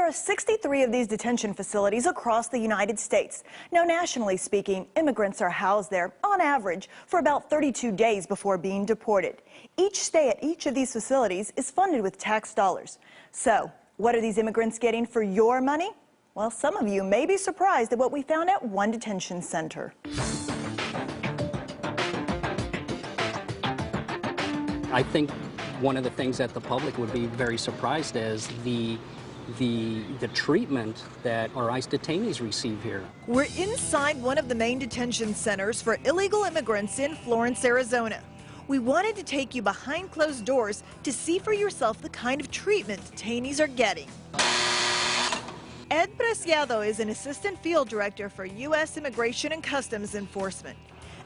There are 63 of these detention facilities across the United States. Now, nationally speaking, immigrants are housed there, on average, for about 32 days before being deported. Each stay at each of these facilities is funded with tax dollars. So, what are these immigrants getting for your money? Well, some of you may be surprised at what we found at one detention center. I think one of the things that the public would be very surprised is the treatment that our ICE detainees receive here. We're inside one of the main detention centers for illegal immigrants in Florence, Arizona. We wanted to take you behind closed doors to see for yourself the kind of treatment detainees are getting. Ed Preciado is an assistant field director for U.S. Immigration and Customs Enforcement.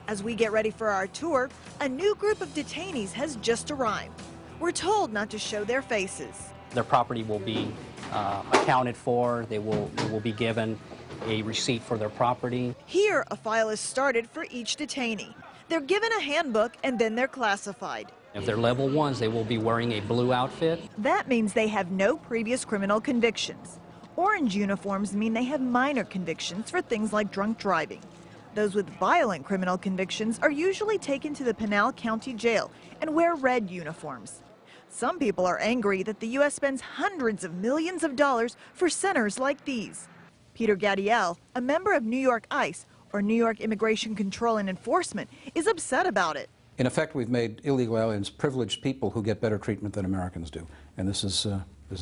As we get ready for our tour, a new group of detainees has just arrived. We're told not to show their faces. Their property will be accounted for. They will be given a receipt for their property. Here, a file is started for each detainee. They're given a handbook and then they're classified. If they're level ones, they will be wearing a blue outfit. That means they have no previous criminal convictions. Orange uniforms mean they have minor convictions for things like drunk driving. Those with violent criminal convictions are usually taken to the Pinal County Jail and wear red uniforms. Some people are angry that the U.S. spends hundreds of millions of dollars for centers like these. Peter Gadiel, a member of New York ICE, or New York Immigration Control and Enforcement, is upset about it. In effect, we've made illegal aliens privileged people who get better treatment than Americans do, and this is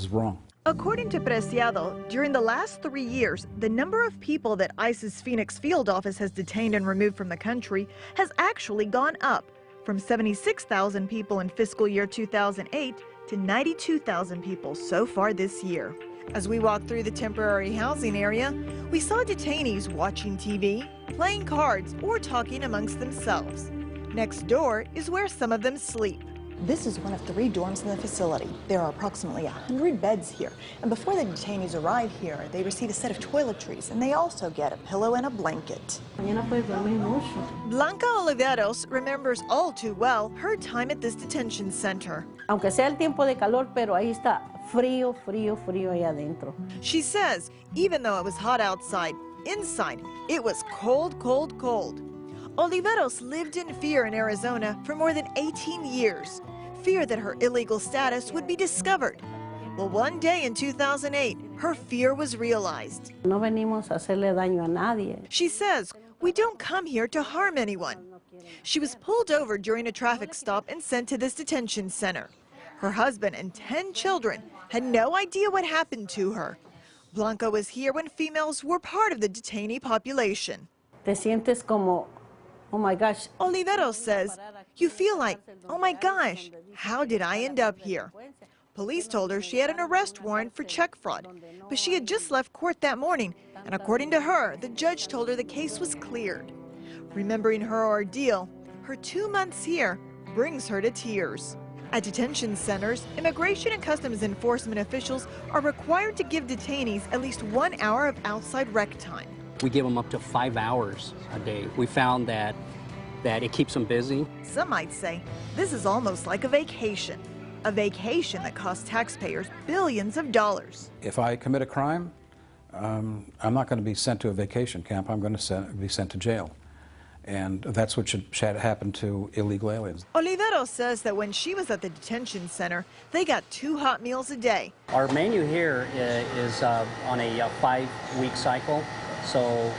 wrong. According to Preciado, during the last 3 years, the number of people that ICE's Phoenix field office has detained and removed from the country has actually gone up, from 76,000 people in fiscal year 2008 to 92,000 people so far this year. As we walked through the temporary housing area, we saw detainees watching TV, playing cards, or talking amongst themselves. Next door is where some of them sleep. This is one of 3 dorms in the facility. There are approximately 100 beds here. And before the detainees arrive here, they receive a set of toiletries, and they also get a pillow and a blanket. Blanca Oliveros remembers all too well her time at this detention center. Aunque sea el tiempo de calor, pero ahí está frío, frío, frío ahí adentro. She says, even though it was hot outside, inside, it was cold, cold, cold. Oliveros lived in fear in Arizona for more than 18 years. Fear that her illegal status would be discovered. Well, one day in 2008, her fear was realized. No venimos a hacerle daño a nadie. She says, we don't come here to harm anyone. She was pulled over during a traffic stop and sent to this detention center. Her husband and 10 children had no idea what happened to her. Blanca was here when females were part of the detainee population. Te sientes como, oh my gosh. Oliveros says, you feel like, oh my gosh, how did I end up here? Police told her she had an arrest warrant for check fraud, but she had just left court that morning, and according to her, the judge told her the case was cleared. Remembering her ordeal, her 2 months here brings her to tears. At detention centers, Immigration and Customs Enforcement officials are required to give detainees at least 1 hour of outside rec time. We give them up to 5 hours a day. We found that it keeps them busy. Some might say this is almost like a vacation that costs taxpayers billions of dollars. If I commit a crime, I'm not going to be sent to a vacation camp. I'm going to be sent to jail. And that's what should happen to illegal aliens. Oliveros says that when she was at the detention center, they got 2 hot meals a day. Our menu here is on a 5-week cycle. So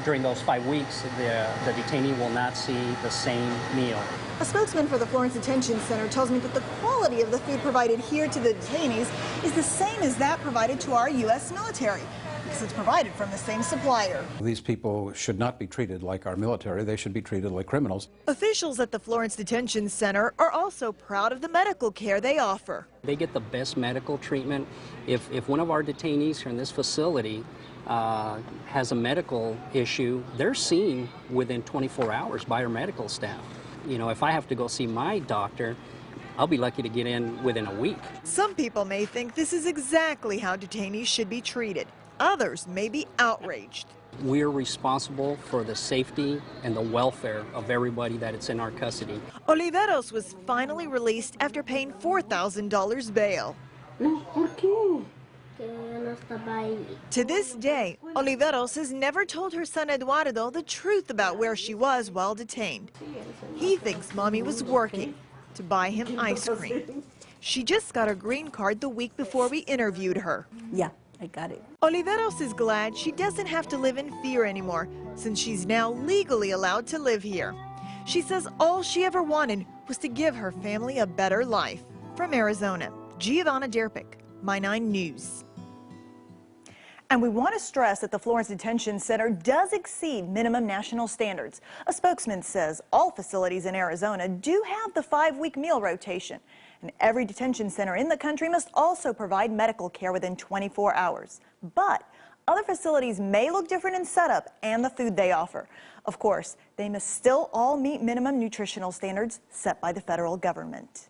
during those 5 weeks, the detainee will not see the same meal. A spokesman for the Florence Detention Center tells me that the quality of the food provided here to the detainees is the same as that provided to our U.S. military, because it's provided from the same supplier. These people should not be treated like our military. They should be treated like criminals. Officials at the Florence Detention Center are also proud of the medical care they offer. They get the best medical treatment. If one of our detainees here in this facility has a medical issue, they're seen within 24 hours by our medical staff. You know, if I have to go see my doctor, I'll be lucky to get in within a week. Some people may think this is exactly how detainees should be treated. Others may be outraged. We're responsible for the safety and the welfare of everybody that it's in our custody. Oliveros was finally released after paying $4,000 bail. ¿Por qué? To this day, Oliveros has never told her son Eduardo the truth about where she was while detained. He thinks Mommy was working to buy him ice cream. She just got her green card the week before we interviewed her. Yeah, I got it. Oliveros is glad she doesn't have to live in fear anymore since she's now legally allowed to live here. She says all she ever wanted was to give her family a better life. From Arizona, Giovanna Derpick, My 9 News. And we want to stress that the Florence Detention Center does exceed minimum national standards. A spokesman says all facilities in Arizona do have the 5-week meal rotation. And every detention center in the country must also provide medical care within 24 hours. But other facilities may look different in setup and the food they offer. Of course, they must still all meet minimum nutritional standards set by the federal government.